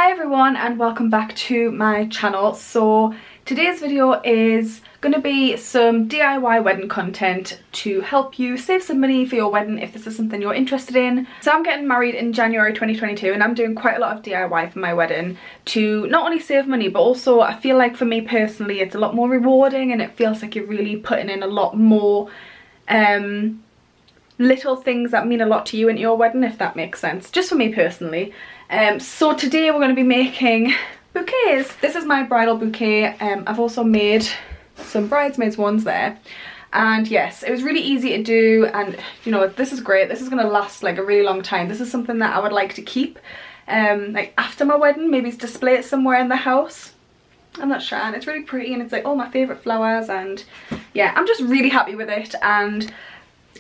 Hi everyone and welcome back to my channel. So today's video is going to be some DIY wedding content to help you save some money for your wedding if this is something you're interested in. So I'm getting married in January 2022 and I'm doing quite a lot of DIY for my wedding to not only save money but also I feel like for me personally it's a lot more rewarding and it feels like you're really putting in a lot more little things that mean a lot to you in your wedding, if that makes sense, just for me personally. So today we're going to be making bouquets. This is my bridal bouquet. I've also made some bridesmaids ones there, and yes, it was really easy to do, and you know, this is great. This is going to last like a really long time. This is something that I would like to keep like after my wedding, maybe display it somewhere in the house. I'm not sure, and it's really pretty and it's like all my favourite flowers, and yeah, I'm just really happy with it. And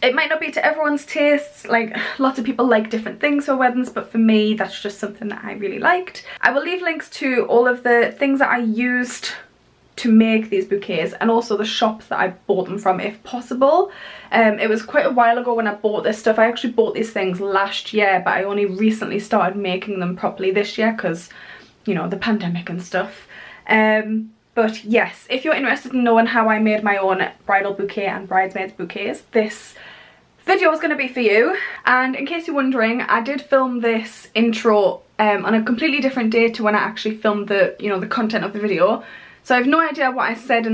it might not be to everyone's tastes, like lots of people like different things for weddings, but for me that's just something that I really liked. I will leave links to all of the things that I used to make these bouquets and also the shop that I bought them from if possible. It was quite a while ago when I bought this stuff. I actually bought these things last year, but I only recently started making them properly this year because, you know, the pandemic and stuff. But yes, if you're interested in knowing how I made my own bridal bouquet and bridesmaids bouquets, this video is going to be for you. And in case you're wondering, I did film this intro on a completely different day to when I actually filmed the, you know, the content of the video. So I have no idea what I said in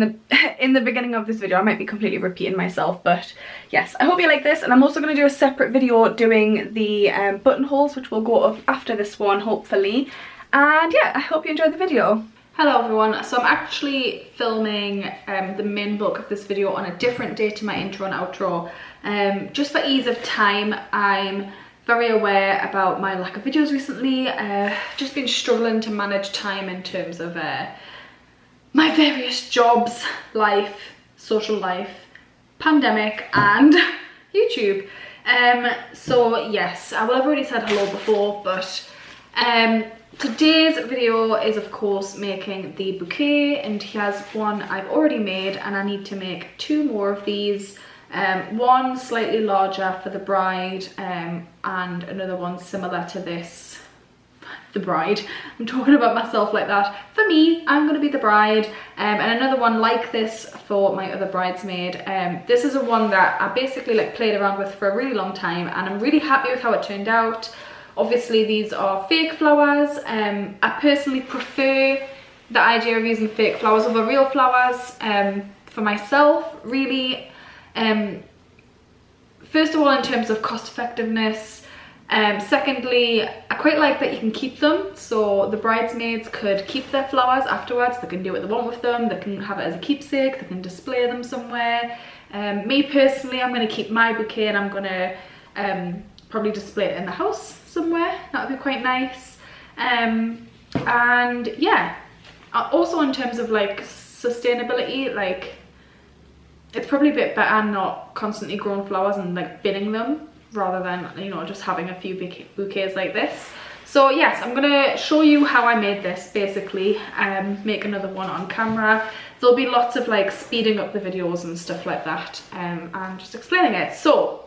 the beginning of this video. I might be completely repeating myself, but yes, I hope you like this. And I'm also going to do a separate video doing the buttonholes, which will go up after this one, hopefully. And yeah, I hope you enjoyed the video. Hello everyone, so I'm actually filming the main bulk of this video on a different day to my intro and outro. Just for ease of time, I'm very aware about my lack of videos recently. Just been struggling to manage time in terms of my various jobs, life, social life, pandemic and YouTube. So yes, I will have already said hello before, but today's video is of course making the bouquet, and here's one I've already made and I need to make two more of these. One slightly larger for the bride and another one similar to this, the bride. I'm talking about myself like that. For me, I'm going to be the bride, and another one like this for my other bridesmaid. This is a one that I basically like played around with for a really long time and I'm really happy with how it turned out. Obviously these are fake flowers. I personally prefer the idea of using fake flowers over real flowers for myself, really. First of all, in terms of cost effectiveness. Secondly, I quite like that you can keep them, so the bridesmaids could keep their flowers afterwards. They can do what they want with them, they can have it as a keepsake, they can display them somewhere. Me personally, I'm going to keep my bouquet and I'm going to probably display it in the house somewhere. That would be quite nice. And yeah, also in terms of like sustainability, like it's probably a bit better not constantly growing flowers and like binning them rather than, you know, just having a few bouquets like this. So yes, I'm gonna show you how I made this basically, make another one on camera. There'll be lots of like speeding up the videos and stuff like that, and just explaining it. So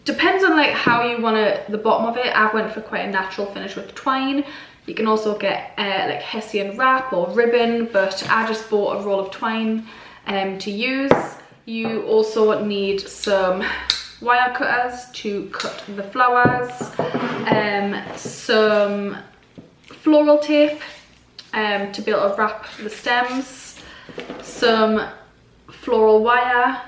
depends on like how you want the bottom of it. I went for quite a natural finish with twine. You can also get like Hessian wrap or ribbon, but I just bought a roll of twine to use. You also need some wire cutters to cut the flowers, some floral tape to be able to wrap the stems, some floral wire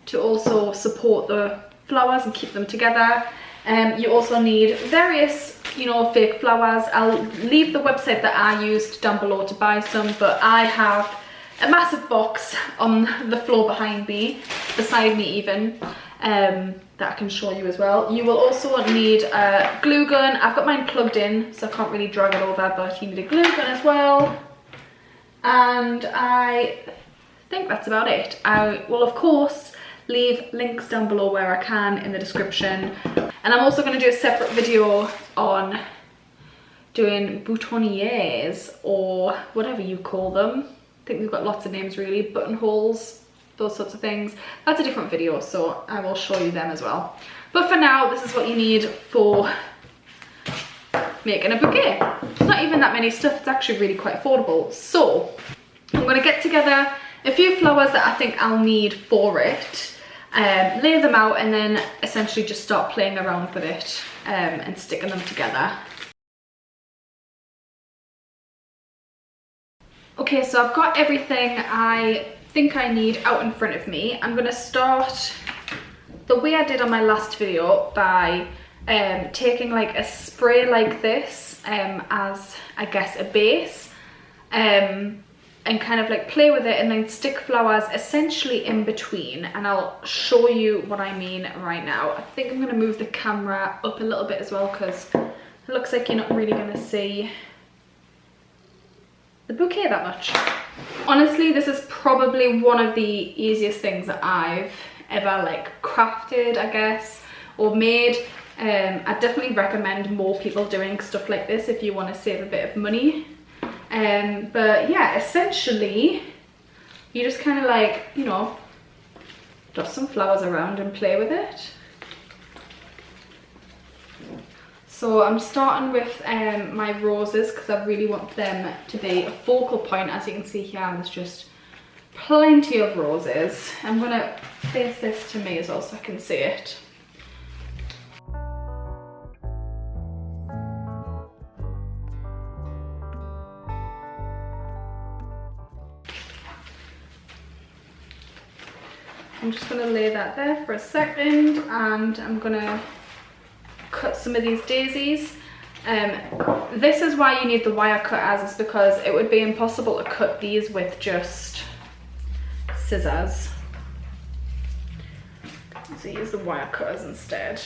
to also support the flowers and keep them together. You also need various, you know, fake flowers. I'll leave the website that I used down below to buy some, but I have a massive box on the floor behind me, beside me even, that I can show you as well. You will also need a glue gun. I've got mine plugged in, so I can't really drag it over, but you need a glue gun as well. And I think that's about it. I will of course leave links down below where I can in the description. And I'm also going to do a separate video on doing boutonnieres, or whatever you call them. I think we've got lots of names really, buttonholes, those sorts of things. That's a different video, so I will show you them as well. But for now, this is what you need for making a bouquet. It's not even that many stuff, it's actually really quite affordable. So I'm going to get together a few flowers that I think I'll need for it, lay them out, and then essentially just start playing around with it and sticking them together. Okay, so I've got everything I think I need out in front of me. I'm going to start the way I did on my last video by taking like a spray like this as I guess a base, and kind of like play with it and then stick flowers essentially in between, and I'll show you what I mean right now. I think I'm going to move the camera up a little bit as well because it looks like you're not really going to see the bouquet that much. Honestly, this is probably one of the easiest things that I've ever like crafted, I guess, or made. I definitely recommend more people doing stuff like this if you want to save a bit of money. But yeah, essentially you just kind of like, you know, dot some flowers around and play with it. So I'm starting with my roses because I really want them to be a focal point. As you can see here, there's just plenty of roses. I'm going to face this to me as well so I can see it. I'm just going to lay that there for a second, and I'm going to cut some of these daisies. This is why you need the wire cutters, is because it would be impossible to cut these with just scissors. So use the wire cutters instead.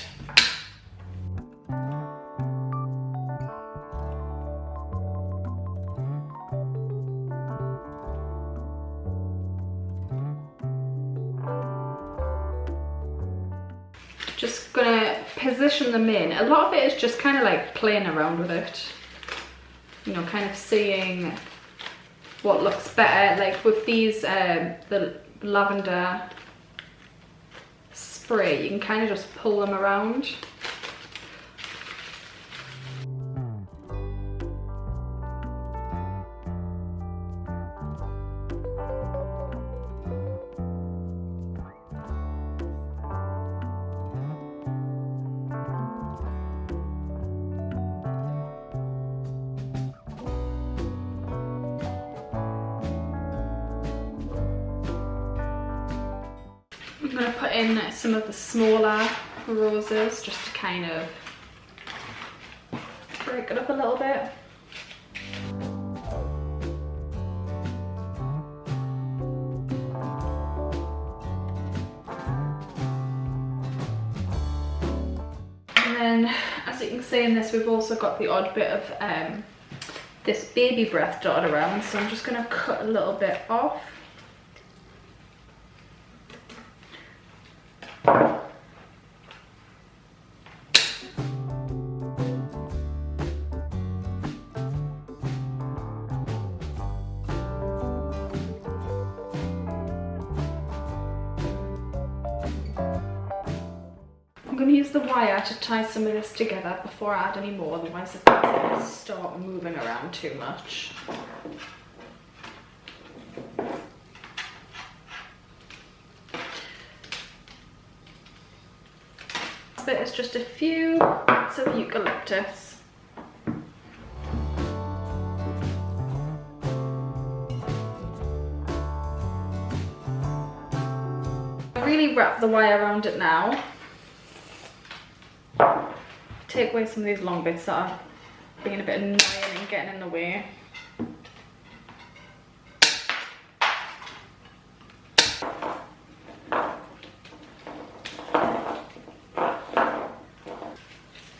Just gonna position them in. A lot of it is just kind of like playing around with it, you know, kind of seeing what looks better. Like with these the lavender spray, you can kind of just pull them around. I'm going to put in some of the smaller roses just to kind of break it up a little bit. And then, as you can see in this, we've also got the odd bit of this baby breath dotted around, so I'm just going to cut a little bit off. I'm going to use the wire to tie some of this together before I add any more, otherwise it's going to start moving around too much. This bit is just a few bits of eucalyptus. I really wrap the wire around it now. Take away some of these long bits that are being a bit annoying and getting in the way.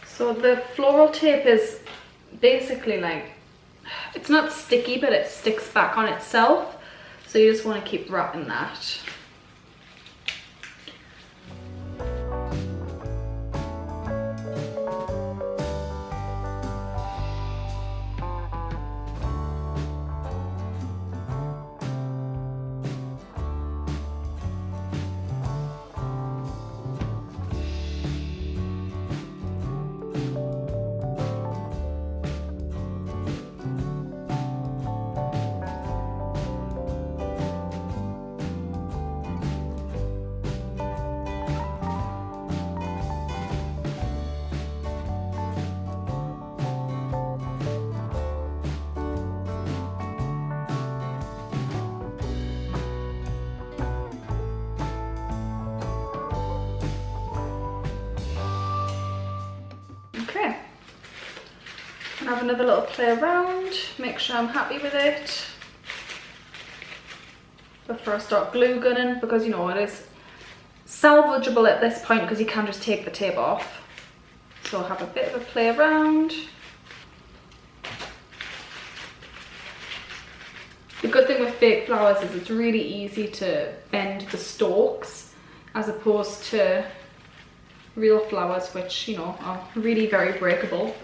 So the floral tape is basically like, it's not sticky, but it sticks back on itself. So you just want to keep wrapping that. and have another little play around, make sure I'm happy with it before I start glue gunning, because you know it is salvageable at this point because you can just take the tape off. So I'll have a bit of a play around. The good thing with fake flowers is it's really easy to bend the stalks as opposed to real flowers, which, you know, are really very breakable.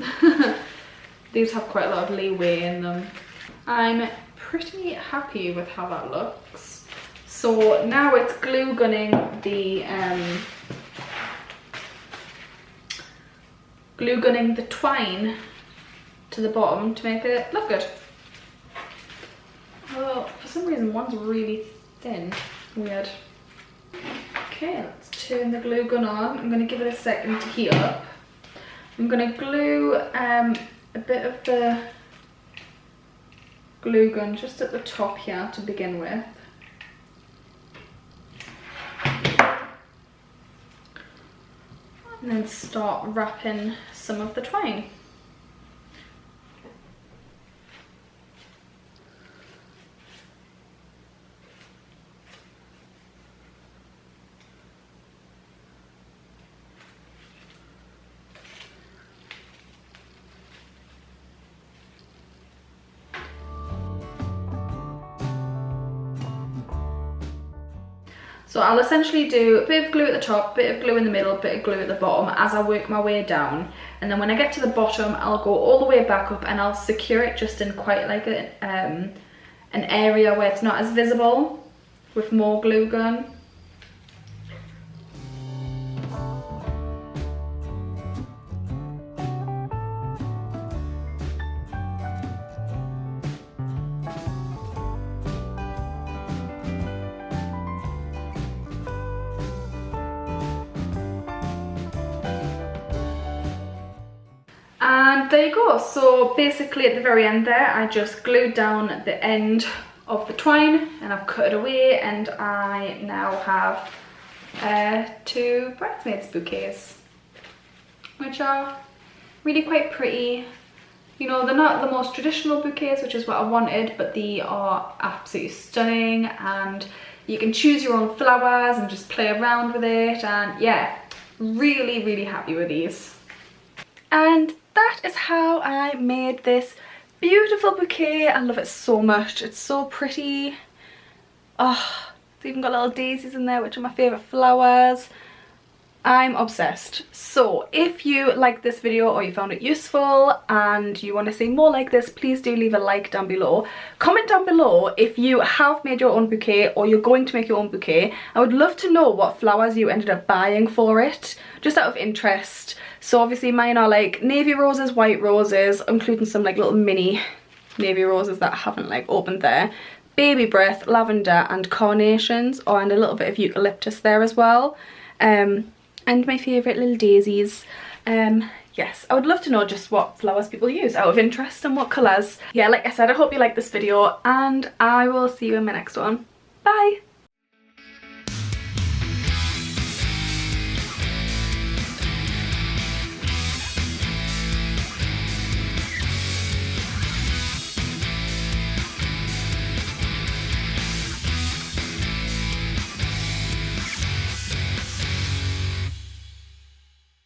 These have quite a lot of leeway in them. I'm pretty happy with how that looks. So now it's glue gunning the twine to the bottom to make it look good. Oh, for some reason one's really thin. Weird. Okay, let's turn the glue gun on. I'm going to give it a second to heat up. I'm going to glue a bit of the glue gun just at the top here to begin with. And then start wrapping some of the twine. So I'll essentially do a bit of glue at the top, bit of glue in the middle, bit of glue at the bottom as I work my way down. And then when I get to the bottom, I'll go all the way back up and I'll secure it just in quite like an area where it's not as visible with more glue gun. And there you go. So basically at the very end there, I just glued down the end of the twine and I've cut it away, and I now have 2 bridesmaids bouquets, which are really quite pretty. You know, they're not the most traditional bouquets, which is what I wanted, but they are absolutely stunning, and you can choose your own flowers and just play around with it. And yeah, really, really happy with these. And that is how I made this beautiful bouquet. I love it so much. It's so pretty. Oh, it's even got little daisies in there, which are my favourite flowers. I'm obsessed. So if you liked this video or you found it useful and you want to see more like this, please do leave a like down below. Comment down below if you have made your own bouquet or you're going to make your own bouquet. I would love to know what flowers you ended up buying for it, just out of interest. So obviously mine are like navy roses, white roses, including some like little mini navy roses that I haven't like opened there. Baby breath, lavender and carnations, and a little bit of eucalyptus there as well. And my favourite little daisies. Yes, I would love to know just what flowers people use out of interest and what colours. Yeah, like I said, I hope you liked this video and I will see you in my next one. Bye!